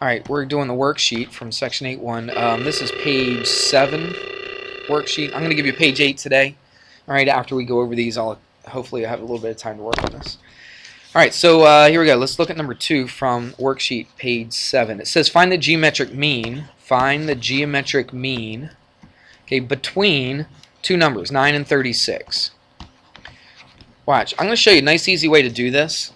Alright, we're doing the worksheet from section 8.1. This is page 7 worksheet. I'm going to give you page 8 today. Alright, after we go over these, I'll hopefully have a little bit of time to work on this. Alright, so here we go. Let's look at number 2 from worksheet page 7. It says find the geometric mean. Find the geometric mean, okay, between two numbers, 9 and 36. Watch. I'm going to show you a nice, easy way to do this.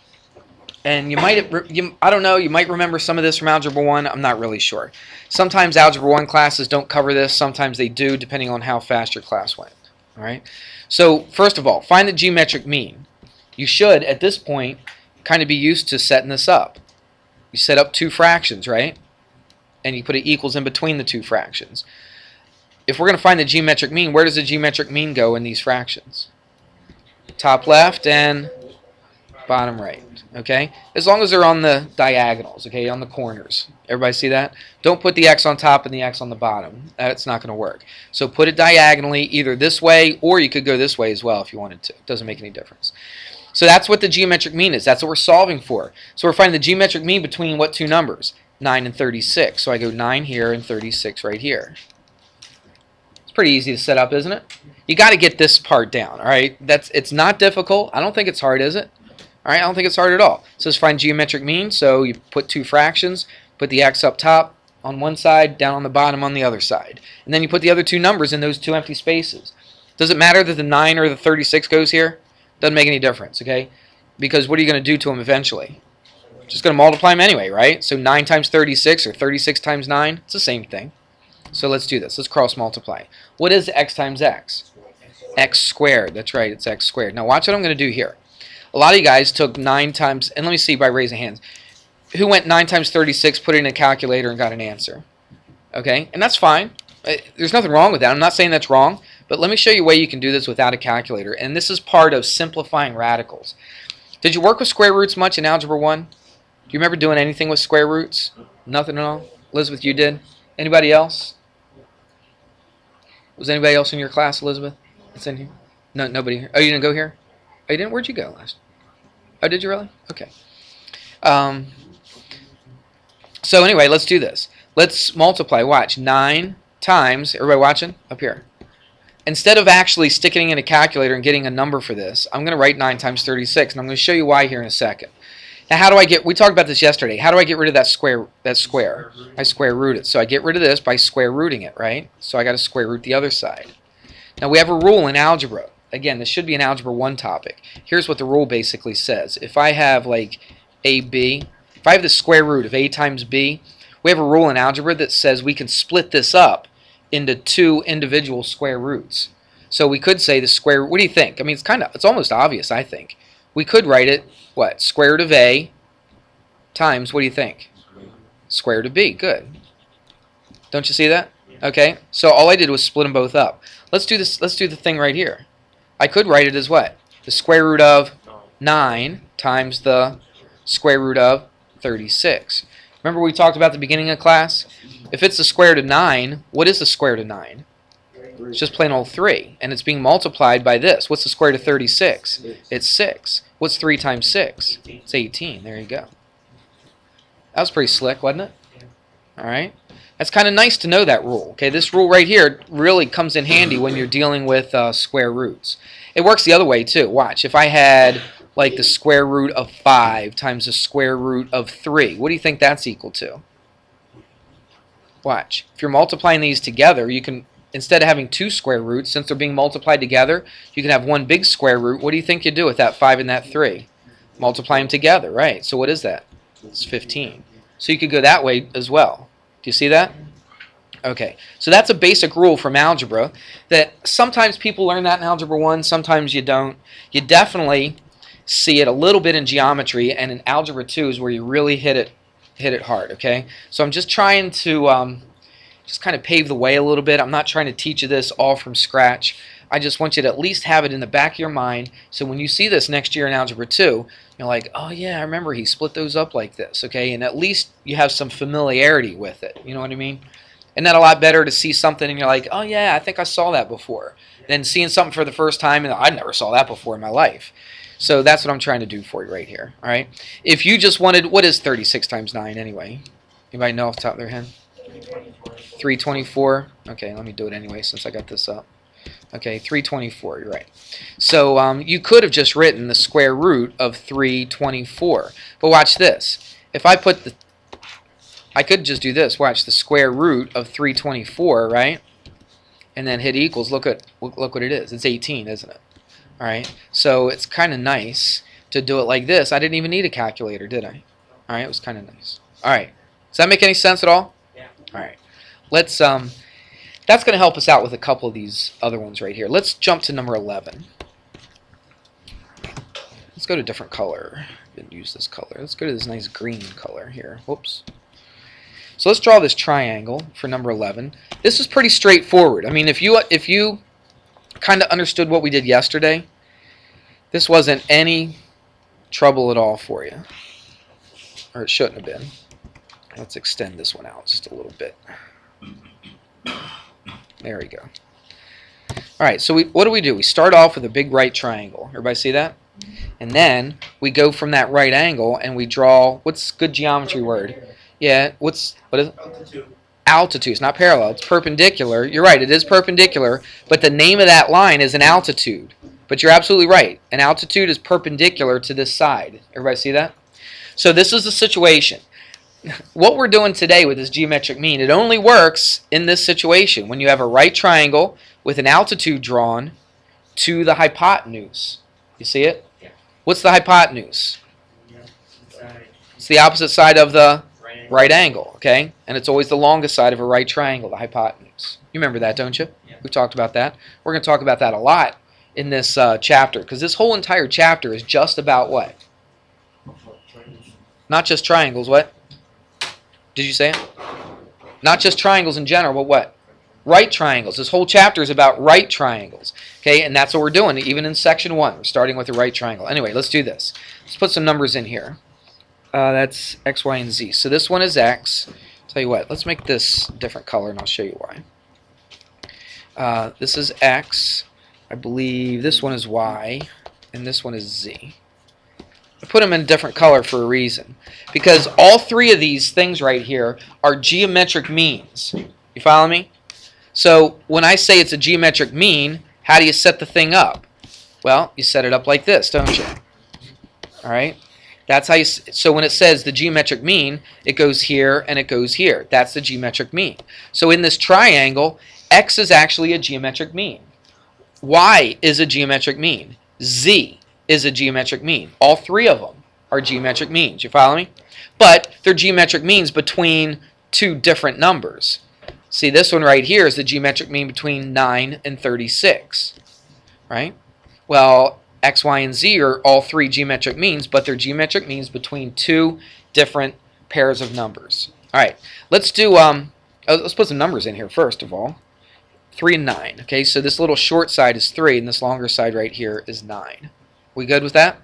And you might, I don't know, you might remember some of this from Algebra 1. I'm not really sure. Sometimes Algebra 1 classes don't cover this. Sometimes they do, depending on how fast your class went. All right. So first of all, find the geometric mean. You should, at this point, kind of be used to setting this up. You set up two fractions, right? And you put an equals in between the two fractions. If we're going to find the geometric mean, where does the geometric mean go in these fractions? Top left and bottom right, okay? As long as they're on the diagonals, okay, on the corners. Everybody see that? Don't put the x on top and the x on the bottom. That's not going to work. So put it diagonally, either this way, or you could go this way as well if you wanted to. It doesn't make any difference. So that's what the geometric mean is. That's what we're solving for. So we're finding the geometric mean between what two numbers? 9 and 36. So I go 9 here and 36 right here. It's pretty easy to set up, isn't it? You got to get this part down, all right? It's not difficult. I don't think it's hard, is it? All right, I don't think it's hard at all. So let's find geometric mean. So you put two fractions, put the x up top on one side, down on the bottom on the other side. And then you put the other two numbers in those two empty spaces. Does it matter that the 9 or the 36 goes here? Doesn't make any difference, okay? Because what are you going to do to them eventually? Just going to multiply them anyway, right? So 9 times 36 or 36 times 9, it's the same thing. So let's do this. Let's cross multiply. What is x times x? X squared. That's right, it's x squared. Now watch what I'm going to do here. A lot of you guys took 9 times, and let me see by raising hands, who went 9 times 36, put it in a calculator, and got an answer. Okay, and that's fine. There's nothing wrong with that. I'm not saying that's wrong, but let me show you a way you can do this without a calculator, and this is part of simplifying radicals. Did you work with square roots much in Algebra 1? Do you remember doing anything with square roots? Nothing at all? Elizabeth, you did? Anybody else? Was anybody else in your class, Elizabeth? That's in here? No, nobody here. Oh, you didn't go here? Oh, you didn't? Where'd you go last? Oh, did you really? Okay. So anyway, let's do this. Let's multiply. Watch. 9 times, everybody watching? Up here. Instead of actually sticking in a calculator and getting a number for this, I'm going to write 9 times 36, and I'm going to show you why here in a second. Now, how do I get, we talked about this yesterday, how do I get rid of that square? I square root it. So I get rid of this by square rooting it, right? So I got to square root the other side. Now, we have a rule in algebra. Again, this should be an Algebra 1 topic. Here's what the rule basically says. If I have like AB, if I have the square root of A times B, we have a rule in algebra that says we can split this up into two individual square roots. So we could say the square, what do you think? I mean, it's almost obvious, I think. We could write it, what? Square root of A times, what do you think? Square root of B. Good. Don't you see that? Okay. So all I did was split them both up. Let's do this. Let's do the thing right here. I could write it as what? The square root of 9 times the square root of 36. Remember we talked about at the beginning of class? If it's the square root of 9, what is the square root of 9? It's just plain old 3. And it's being multiplied by this. What's the square root of 36? It's 6. What's 3 times 6? It's 18. There you go. That was pretty slick, wasn't it? All right. That's kind of nice to know that rule. Okay, this rule right here really comes in handy when you're dealing with square roots. It works the other way too. Watch, if I had like the square root of 5 times the square root of 3, what do you think that's equal to? Watch, if you're multiplying these together, you can, instead of having two square roots, since they're being multiplied together, you can have one big square root. What do you think you do with that 5 and that 3? Multiply them together, right? So what is that? It's 15. So you could go that way as well. Do you see that? Okay, so that's a basic rule from algebra that sometimes people learn that in Algebra 1, sometimes you don't. You definitely see it a little bit in geometry, and in Algebra 2 is where you really hit it hard, okay? So I'm just trying to just kind of pave the way a little bit. I'm not trying to teach you this all from scratch. I just want you to at least have it in the back of your mind so when you see this next year in Algebra 2, you're like, oh yeah, I remember he split those up like this, okay? And at least you have some familiarity with it, you know what I mean? Isn't that a lot better to see something and you're like, oh yeah, I think I saw that before, than seeing something for the first time and I never saw that before in my life. So that's what I'm trying to do for you right here, all right? If you just wanted, what is 36 times 9 anyway? Anybody know off the top of their head? 324. Okay, let me do it anyway since I got this up. Okay, 324, you're right. So you could have just written the square root of 324. But watch this. If I put the, I could just do this. Watch, the square root of 324, right? And then hit equals. Look what it is. It's 18, isn't it? All right. So it's kind of nice to do it like this. I didn't even need a calculator, did I? All right, it was kind of nice. All right. Does that make any sense at all? Yeah. All right. Let's that's going to help us out with a couple of these other ones right here. Let's jump to number 11. Let's go to a different color. Didn't use this color. Let's go to this nice green color here. Whoops. So let's draw this triangle for number 11. This is pretty straightforward. I mean, if you kind of understood what we did yesterday, this wasn't any trouble at all for you. Or it shouldn't have been. Let's extend this one out just a little bit. There we go. Alright, so what do? We start off with a big right triangle. Everybody see that? And then we go from that right angle and we draw, what's good geometry word? Yeah, what is it? Altitude. Altitude. It's not parallel, it's perpendicular. You're right, it is perpendicular, but the name of that line is an altitude. But you're absolutely right. An altitude is perpendicular to this side. Everybody see that? So this is the situation. What we're doing today with this geometric mean, it only works in this situation when you have a right triangle with an altitude drawn to the hypotenuse. You see it? Yeah. What's the hypotenuse? Yeah. It's the opposite side of the right angle, okay? And it's always the longest side of a right triangle, the hypotenuse. You remember that, don't you? Yeah. We've talked about that. We're going to talk about that a lot in this chapter, because this whole entire chapter is just about what? Not just triangles, what? Did you say it? Not just triangles in general, but what? Right triangles. This whole chapter is about right triangles. Okay, and that's what we're doing, even in section 1. We're starting with a right triangle. Anyway, let's do this. Let's put some numbers in here. That's x, y, and z. So this one is x. Tell you what, let's make this a different color, and I'll show you why. This is x. I believe this one is y, and this one is z. I put them in a different color for a reason. Because all three of these things right here are geometric means. You follow me? So when I say it's a geometric mean, how do you set the thing up? Well, you set it up like this, don't you? All right? That's how you. So when it says the geometric mean, it goes here and it goes here. That's the geometric mean. So in this triangle, x is actually a geometric mean. Y is a geometric mean. Z is a geometric mean. All three of them are geometric means. You follow me? But they're geometric means between two different numbers. See, this one right here is the geometric mean between 9 and 36. Right? Well, x, y, and z are all three geometric means, but they're geometric means between two different pairs of numbers. All right, let's do. Let's put some numbers in here first of all. 3 and 9. Okay, so this little short side is 3, and this longer side right here is 9. We good with that?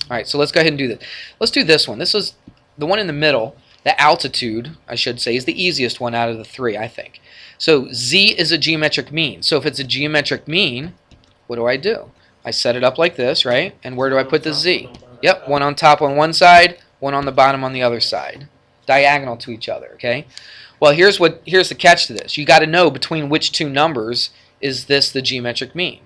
All right, so let's go ahead and do this. Let's do this one. This is the one in the middle. The altitude, I should say, is the easiest one out of the three, I think. So z is a geometric mean. So if it's a geometric mean, what do? I set it up like this, right? And where do I put the z? Yep, one on top on one side, one on the bottom on the other side. Diagonal to each other, okay? Well, here's the catch to this. You got to know between which two numbers is this the geometric mean.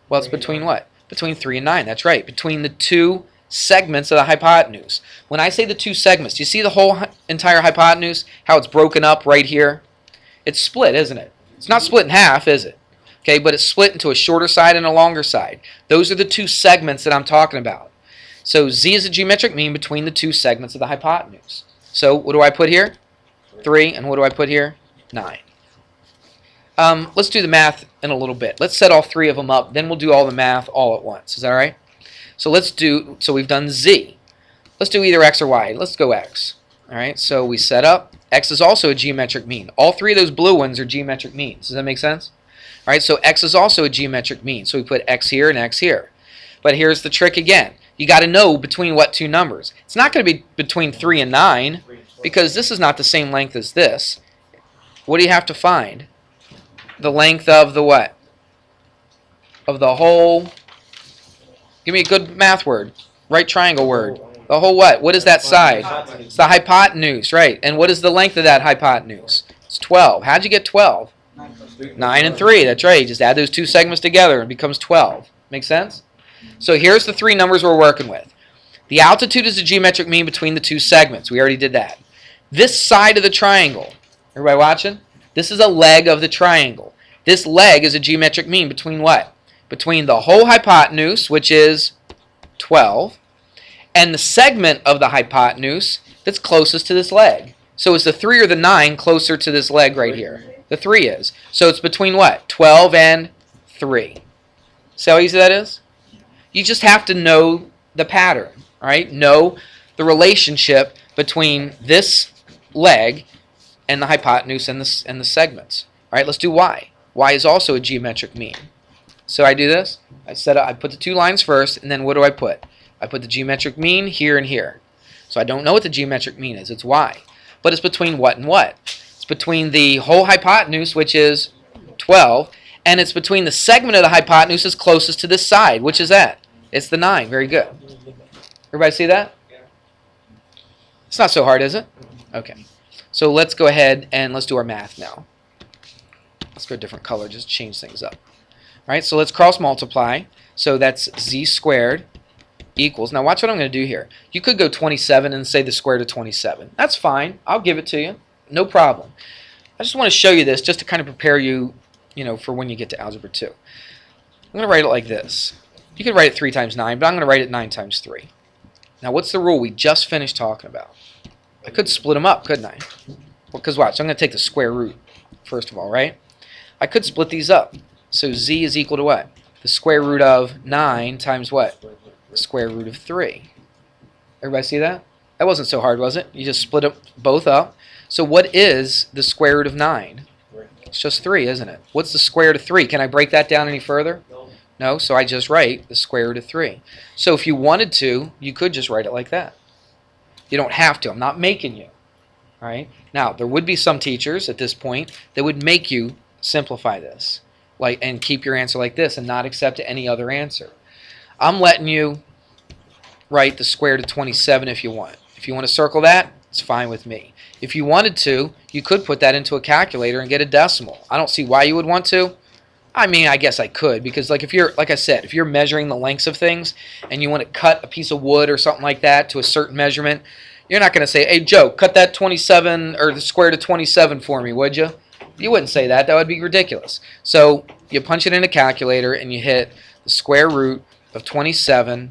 Well, it's between what? Between 3 and 9. That's right. Between the two segments of the hypotenuse. When I say the two segments, do you see the whole entire hypotenuse? How it's broken up right here? It's split, isn't it? It's not split in half, is it? Okay, but it's split into a shorter side and a longer side. Those are the two segments that I'm talking about. So z is a geometric mean between the two segments of the hypotenuse. So what do I put here? 3, and what do I put here? 9. Let's do the math in a little bit. Let's set all three of them up, then we'll do all the math all at once. Is that all right? So we've done z. Let's do either x or y. Let's go x. All right, so we set up. X is also a geometric mean. All three of those blue ones are geometric means. Does that make sense? All right, so x is also a geometric mean. So we put x here and x here. But here's the trick again. You got to know between what two numbers. It's not going to be between 3 and 9 because this is not the same length as this. What do you have to find? The length of the what? Of the whole. Give me a good math word. Right triangle word. The whole what? What is that side? It's the hypotenuse, right. And what is the length of that hypotenuse? It's 12. How'd you get 12? 9 and 3. That's right. Just add those two segments together and it becomes 12. Make sense? So here's the three numbers we're working with. The altitude is the geometric mean between the two segments. We already did that. This side of the triangle, everybody watching? This is a leg of the triangle. This leg is a geometric mean between what? Between the whole hypotenuse, which is 12, and the segment of the hypotenuse that's closest to this leg. So is the 3 or the 9 closer to this leg right here? The 3 is. So it's between what? 12 and 3. See how easy that is? You just have to know the pattern, all right? Know the relationship between this leg and the hypotenuse and the segments. All right, let's do y. Y is also a geometric mean. So I do this. I put the two lines first, and then what do I put? I put the geometric mean here and here. So I don't know what the geometric mean is. It's y. But it's between what and what? It's between the whole hypotenuse, which is 12, and it's between the segment of the hypotenuse that's closest to this side. Which is that? It's the 9. Very good. Everybody see that? It's not so hard, is it? Okay. So let's go ahead and let's do our math now. Let's go a different color, just change things up. All right, so let's cross multiply. So that's z squared equals. Now watch what I'm going to do here. You could go 27 and say the square root of 27. That's fine. I'll give it to you. No problem. I just want to show you this just to kind of prepare you, for when you get to Algebra 2. I'm going to write it like this. You could write it 3 times 9, but I'm going to write it 9 times 3. Now what's the rule we just finished talking about? I could split them up, couldn't I? Well, because watch, I'm going to take the square root, first of all, right? I could split these up. So z is equal to what? The square root of 9 times what? The square root of 3. Everybody see that? That wasn't so hard, was it? You just split them both up. So what is the square root of 9? It's just 3, isn't it? What's the square root of 3? Can I break that down any further? No, so I just write the square root of 3. So if you wanted to, you could just write it like that. You don't have to. I'm not making you. All right? Now, there would be some teachers at this point that would make you simplify this and keep your answer like this and not accept any other answer. I'm letting you write the square root of 27 if you want. If you want to circle that, it's fine with me. If you wanted to, you could put that into a calculator and get a decimal. I don't see why you would want to. I mean, I guess I could, because like I said, if you're measuring the lengths of things and you want to cut a piece of wood or something like that to a certain measurement, you're not going to say, "Hey Joe, cut that 27 or the square root of 27 for me, would you?" You wouldn't say that. That would be ridiculous. So you punch it in a calculator and you hit the square root of 27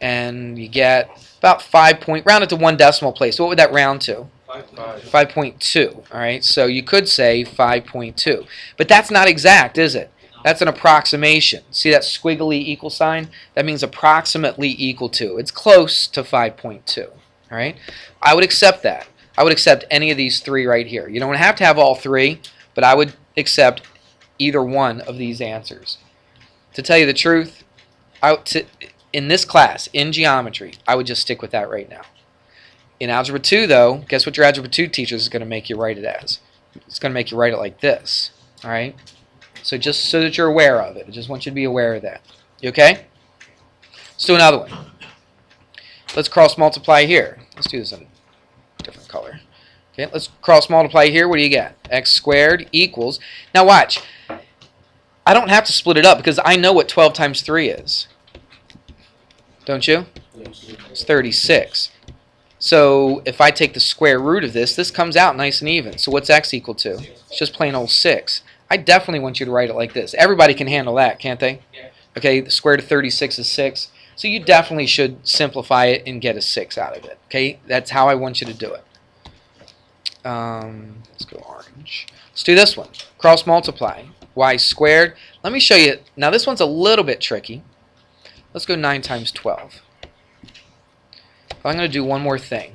and you get about 5 point, round it to one decimal place. What would that round to? 5.2. All right, so you could say 5.2. But that's not exact, is it? That's an approximation. See that squiggly equal sign? That means approximately equal to. It's close to 5.2. All right? I would accept that. I would accept any of these three right here. You don't have to have all three, but I would accept either one of these answers. To tell you the truth, in this class, in geometry, I would just stick with that right now. In Algebra 2, though, guess what your Algebra 2 teacher is going to make you write it as? It's going to make you write it like this. All right? So just so that you're aware of it. I just want you to be aware of that. You okay? Let's do another one. Let's cross multiply here. Let's do this in a different color. Okay, let's cross multiply here. What do you get? X squared equals. Now watch. I don't have to split it up because I know what 12 times 3 is. Don't you? It's 36. So if I take the square root of this, this comes out nice and even. So what's x equal to? It's just plain old 6. I definitely want you to write it like this. Everybody can handle that, can't they? Okay, the square root of 36 is 6. So you definitely should simplify it and get a 6 out of it. Okay, that's how I want you to do it. Let's go orange. Let's do this one. Cross multiply. Y squared. Let me show you. Now this one's a little bit tricky. Let's go 9 times 12. I'm going to do one more thing.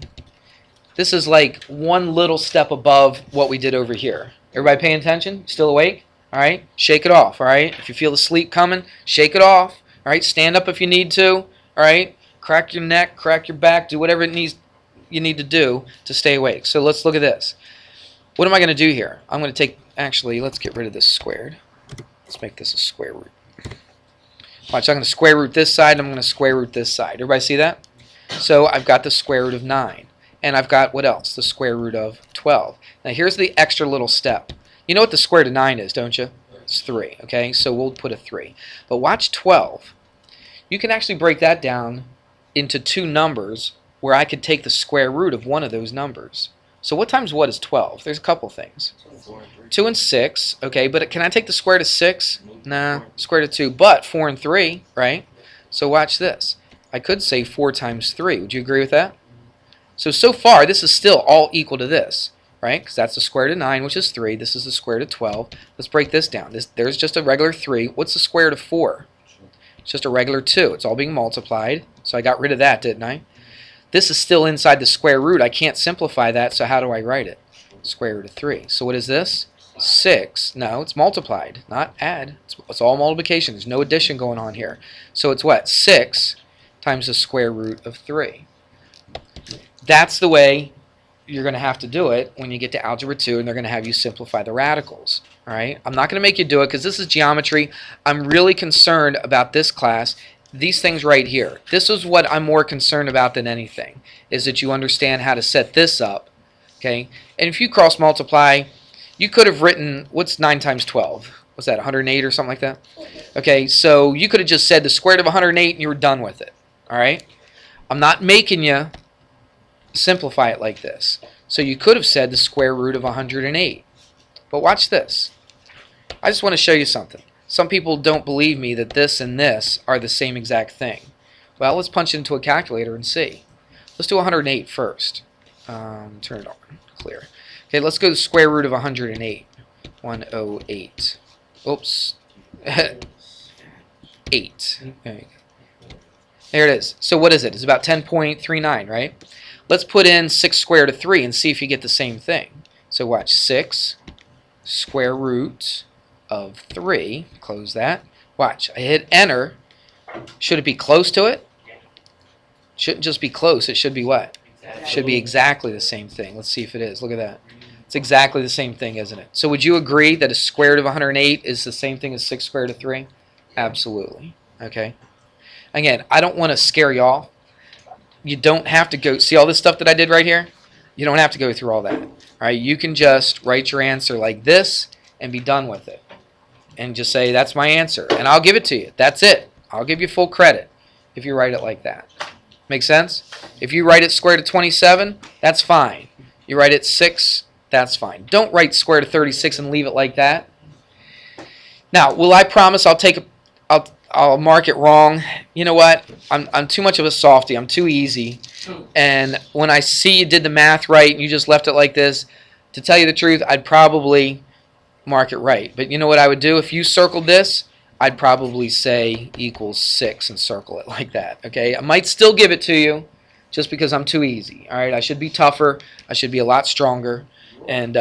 This is like one little step above what we did over here. Everybody paying attention? Still awake? All right? Shake it off, all right? If you feel the sleep coming, shake it off. All right? Stand up if you need to. All right? Crack your neck, crack your back, do whatever you need to do to stay awake. So let's look at this. What am I going to do here? I'm going to take, actually, let's get rid of this squared. Let's make this a square root. Watch, I'm going to square root this side, and I'm going to square root this side. Everybody see that? So I've got the square root of 9. And I've got, what else? The square root of 12. Now here's the extra little step. You know what the square root of 9 is, don't you? It's 3, okay? So we'll put a 3. But watch 12. You can actually break that down into two numbers where I could take the square root of one of those numbers. So what times what is 12? There's a couple things. 2 and 6, okay, but can I take the square root of 6? Nah, square root of 2, but 4 and 3, right? So watch this. I could say 4 times 3. Would you agree with that? So far, this is still all equal to this, right? Because that's the square root of 9, which is 3. This is the square root of 12. Let's break this down. There's just a regular 3. What's the square root of 4? It's just a regular 2. It's all being multiplied. So I got rid of that, didn't I? This is still inside the square root. I can't simplify that, so how do I write it? Square root of 3. So what is this? 6. No, it's multiplied, not add. It's all multiplication. There's no addition going on here. So it's what? 6 times the square root of 3. That's the way you're going to have to do it when you get to Algebra 2, and they're going to have you simplify the radicals. All right? I'm not going to make you do it because this is geometry. I'm really concerned about this class. These things right here. This is what I'm more concerned about than anything, is that you understand how to set this up. Okay? And if you cross multiply, you could have written, what's 9 times 12? What's that, 108 or something like that? Okay, so you could have just said the square root of 108 and you were done with it. All right? I'm not making you simplify it like this. So you could have said the square root of 108. But watch this. I just want to show you something. Some people don't believe me that this and this are the same exact thing. Well, let's punch it into a calculator and see. Let's do 108 first. Turn it on. Clear. Okay, let's go to the square root of 108. 108. Oops. 8. There it is. So what is it? It's about 10.39, right? Let's put in 6 square root of 3 and see if you get the same thing. So watch. 6 square root of 3. Close that. Watch. I hit enter. Should it be close to it? Shouldn't just be close. It should be what? It should be exactly the same thing. Let's see if it is. Look at that. It's exactly the same thing, isn't it? So would you agree that a square root of 108 is the same thing as 6 square root of 3? Absolutely. Okay. Again, I don't want to scare y'all. You don't have to go, see all this stuff that I did right here? You don't have to go through all that. All right, you can just write your answer like this and be done with it. And just say, that's my answer. And I'll give it to you. That's it. I'll give you full credit if you write it like that. Make sense? If you write it square root of 27, that's fine. You write it 6, that's fine. Don't write square root of 36 and leave it like that. Now, will I promise I'll mark it wrong? You know what? I'm too much of a softie. I'm too easy. And when I see you did the math right and you just left it like this, to tell you the truth, I'd probably mark it right. But you know what I would do? If you circled this, I'd probably say equals 6 and circle it like that. Okay? I might still give it to you just because I'm too easy. All right? I should be tougher. I should be a lot stronger. And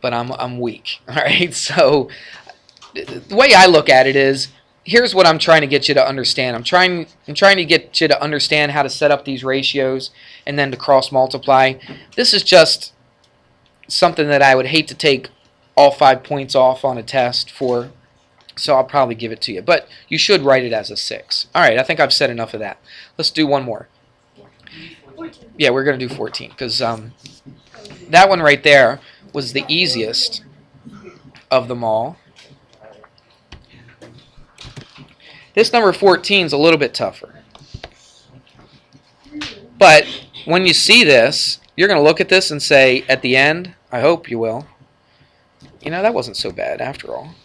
but I'm weak. All right? So the way I look at it is, here's what I'm trying to get you to understand. I'm trying to get you to understand how to set up these ratios and then to cross multiply. This is just something that I would hate to take all 5 points off on a test for, so I'll probably give it to you. But you should write it as a 6. All right, I think I've said enough of that. Let's do one more. 14. Yeah, we're going to do 14 because that one right there was the easiest of them all. This number 14 is a little bit tougher. But when you see this, you're going to look at this and say, at the end, I hope you will, you know, that wasn't so bad after all.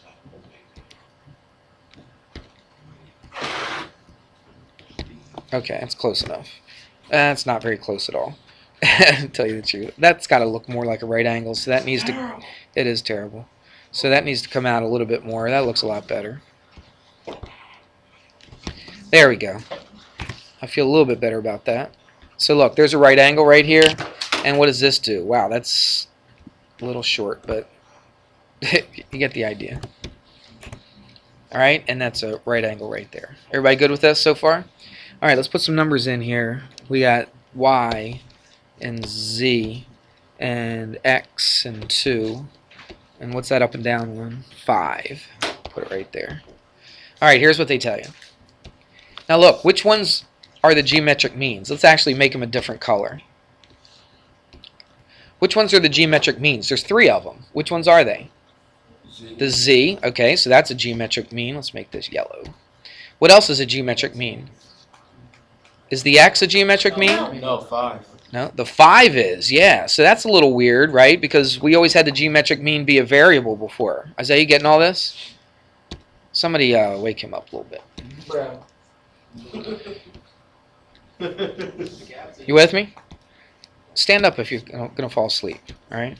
Okay, that's close enough. That's not very close at all, to tell you the truth. That's got to look more like a right angle, so that needs to, it is terrible. So that needs to come out a little bit more. That looks a lot better. There we go. I feel a little bit better about that. So look, there's a right angle right here. And what does this do? Wow, that's a little short, but you get the idea. Alright, and that's a right angle right there. Everybody good with this so far? Alright, let's put some numbers in here. We got Y and Z and X and 2. And what's that up and down one? 5. Put it right there. Alright, here's what they tell you. Now look, which ones are the geometric means? Let's actually make them a different color. Which ones are the geometric means? There's 3 of them. Which ones are they? Z. The z. Okay, so that's a geometric mean. Let's make this yellow. What else is a geometric mean? Is the x a geometric mean? No, 5. No, the 5 is, yeah. So that's a little weird, right? Because we always had the geometric mean be a variable before. Isaiah, you getting all this? Somebody wake him up a little bit. You with me? Stand up if you're going to fall asleep, all right?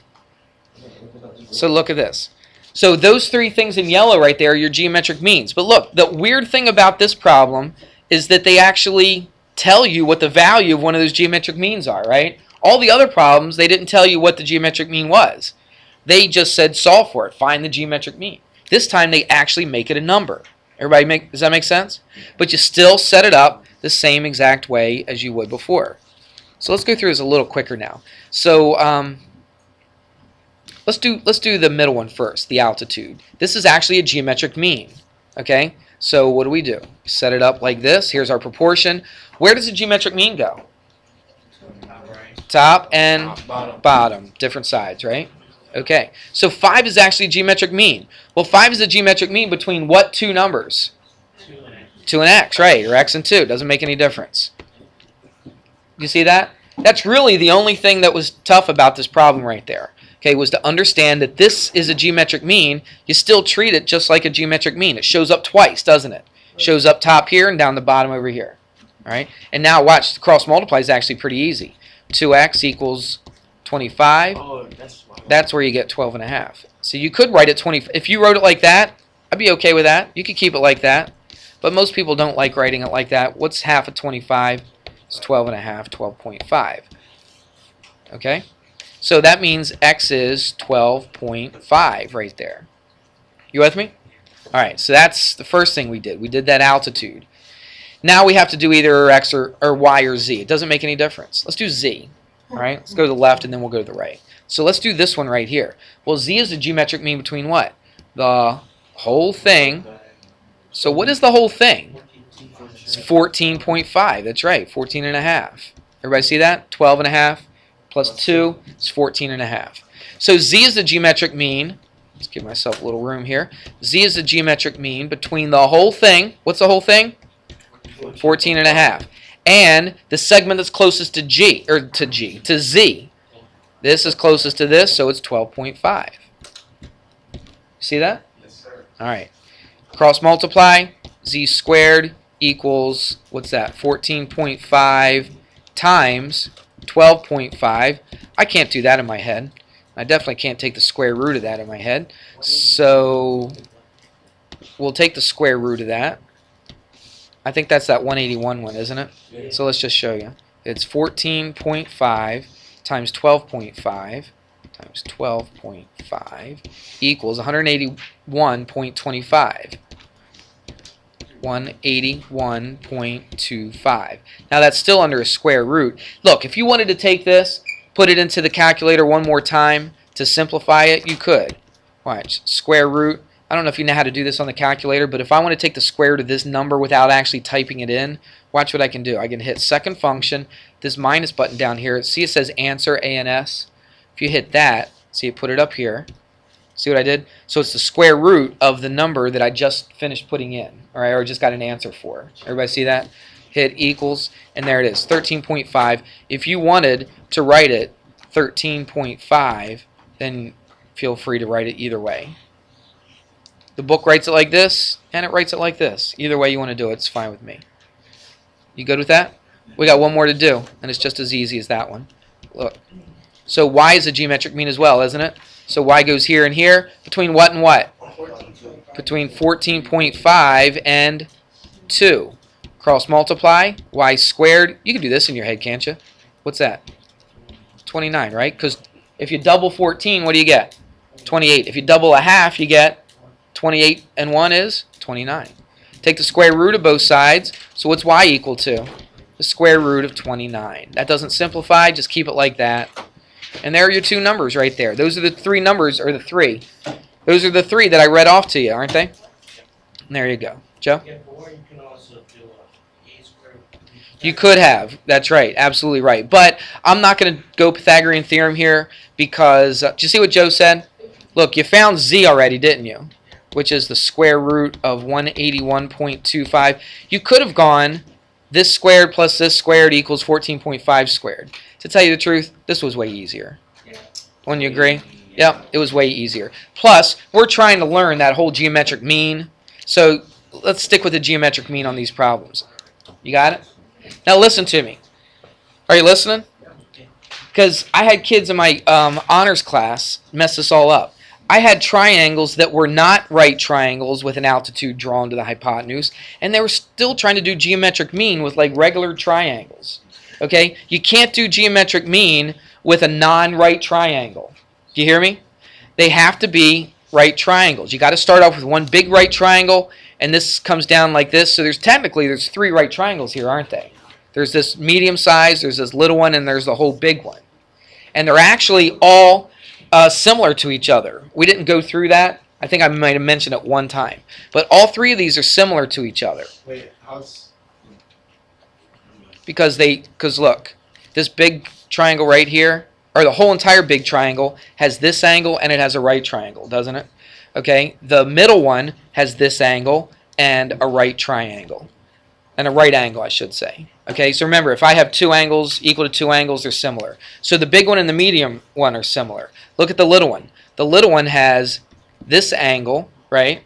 So look at this. So those 3 things in yellow right there are your geometric means. But look, the weird thing about this problem is that they actually tell you what the value of one of those geometric means are, right? All the other problems, they didn't tell you what the geometric mean was. They just said solve for it, find the geometric mean. This time they actually make it a number. Everybody, does that make sense? But you still set it up the same exact way as you would before. So let's go through this a little quicker now. So let's do the middle one first, the altitude. This is actually a geometric mean. Okay? So what do? Set it up like this. Here's our proportion. Where does the geometric mean go? Top and bottom. Different sides, right? Okay. So 5 is actually a geometric mean. Well, 5 is a geometric mean between what 2 numbers? 2 and x, right? Or x and 2. Doesn't make any difference. You see that? That's really the only thing that was tough about this problem right there. Okay, was to understand that this is a geometric mean. You still treat it just like a geometric mean. It shows up twice, doesn't it? Shows up top here and down the bottom over here. All right? And now watch, the cross multiply is actually pretty easy. 2x equals 25. That's where you get 12.5. So you could write it 20. If you wrote it like that, I'd be okay with that. You could keep it like that. But most people don't like writing it like that. What's half of 25? It's 12.5, 12.5. Okay? So that means x is 12.5 right there. You with me? All right, so that's the first thing we did. We did that altitude. Now we have to do either x or y or z. It doesn't make any difference. Let's do z. All right, let's go to the left and then we'll go to the right. So let's do this one right here. Well, z is the geometric mean between what? The whole thing. So what is the whole thing? It's 14.5. That's right, 14.5. Everybody see that? 12.5 plus 2 is 14.5. So z is the geometric mean. Let's give myself a little room here. Z is the geometric mean between the whole thing. What's the whole thing? 14.5. And the segment that's closest to to z. This is closest to this, so it's 12.5. See that? Yes, sir. All right. Cross multiply. Z squared equals, what's that? 14.5 times 12.5. I can't do that in my head. I definitely can't take the square root of that in my head. So we'll take the square root of that. I think that's that 181 one, isn't it? Yeah. So let's just show you. It's 14.5 times 12.5 times 12.5 equals 181.25. 181.25. Now that's still under a square root. Look, if you wanted to take this, put it into the calculator one more time to simplify it, you could. Watch, square root. I don't know if you know how to do this on the calculator, but if I want to take the square root of this number without actually typing it in, watch what I can do. I can hit second function, this minus button down here. See it says answer, ANS? If you hit that, see it put it up here. See what I did? So it's the square root of the number that I just finished putting in, all right, or just got an answer for. Everybody see that? Hit equals, and there it is, 13.5. If you wanted to write it 13.5, then feel free to write it either way. The book writes it like this, and it writes it like this. Either way you want to do it, it's fine with me. You good with that? We got one more to do, and it's just as easy as that one. Look. So y is a geometric mean as well, isn't it? So y goes here and here. Between what and what? Between 14.5 and 2. Cross multiply. Y squared. You can do this in your head, can't you? What's that? 29, right? Because if you double 14, what do you get? 28. If you double a half, you get 28 and 1 is 29. Take the square root of both sides. So what's y equal to? The square root of 29. That doesn't simplify. Just keep it like that. And there are your 2 numbers right there. Those are the 3 numbers, or the 3. Those are the 3 that I read off to you, aren't they? And there you go. Joe? Yeah, or you can also do a square root. You could have. That's right. Absolutely right. But I'm not going to go Pythagorean theorem here because, do you see what Joe said? Look, you found z already, didn't you? Which is the square root of 181.25. You could have gone this squared plus this squared equals 14.5 squared. To tell you the truth, this was way easier. Wouldn't you agree? Yep, it was way easier. Plus, we're trying to learn that whole geometric mean. So let's stick with the geometric mean on these problems. You got it? Now listen to me. Are you listening? Because I had kids in my honors class mess this all up. I had triangles that were not right triangles with an altitude drawn to the hypotenuse, and they were still trying to do geometric mean with like regular triangles. Okay? You can't do geometric mean with a non-right triangle. Do you hear me? They have to be right triangles. You got to start off with one big right triangle, and this comes down like this. So there's 3 right triangles here, aren't they? There's this medium size, there's this little one, and there's the whole big one. And they're actually all similar to each other. We didn't go through that. I think I might have mentioned it one time. But all 3 of these are similar to each other. Wait, how's... Because look, this big triangle right here, or the whole entire big triangle, has this angle and it has a right triangle, doesn't it? Okay, the middle one has this angle and a right triangle. And a right angle, I should say. Okay, so remember, if I have 2 angles equal to 2 angles, they're similar. So the big one and the medium one are similar. Look at the little one. The little one has this angle, right,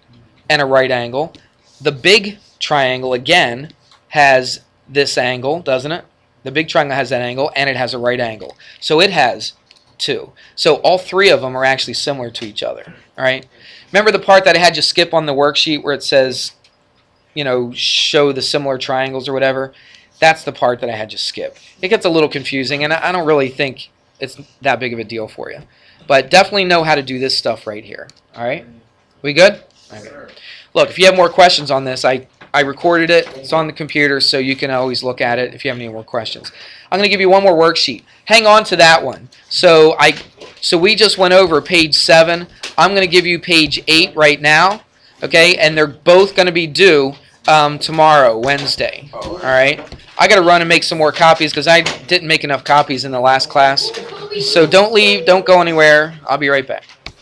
and a right angle. The big triangle, again, has this angle, doesn't it? The big triangle has that angle, and it has a right angle. So it has 2. So all 3 of them are actually similar to each other. All right. Remember the part that I had you skip on the worksheet where it says, you know, show the similar triangles or whatever? That's the part that I had you skip. It gets a little confusing, and I don't really think it's that big of a deal for you. But definitely know how to do this stuff right here. All right? We good? Okay. Look, if you have more questions on this, I recorded it. It's on the computer, so you can always look at it if you have any more questions. I'm going to give you one more worksheet. Hang on to that one. So we just went over page 7. I'm going to give you page 8 right now. Okay? And they're both going to be due tomorrow, Wednesday. All right? I got to run and make some more copies because I didn't make enough copies in the last class. So don't leave. Don't go anywhere. I'll be right back.